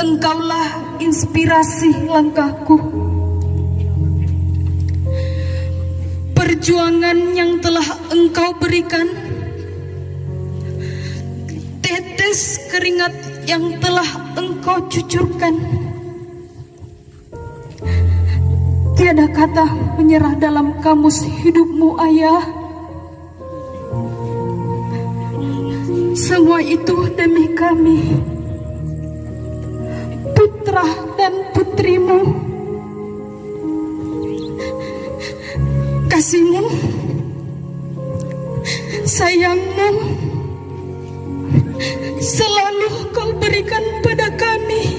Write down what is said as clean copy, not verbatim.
Engkaulah inspirasi langkahku. Perjuangan yang telah Engkau berikan, tetes keringat yang telah Engkau cucurkan, tiada kata menyerah dalam kamus hidupmu, Ayah. Semua itu demi kami, putra dan putrimu. Kasihmu, sayangmu selalu Kau berikan pada kami.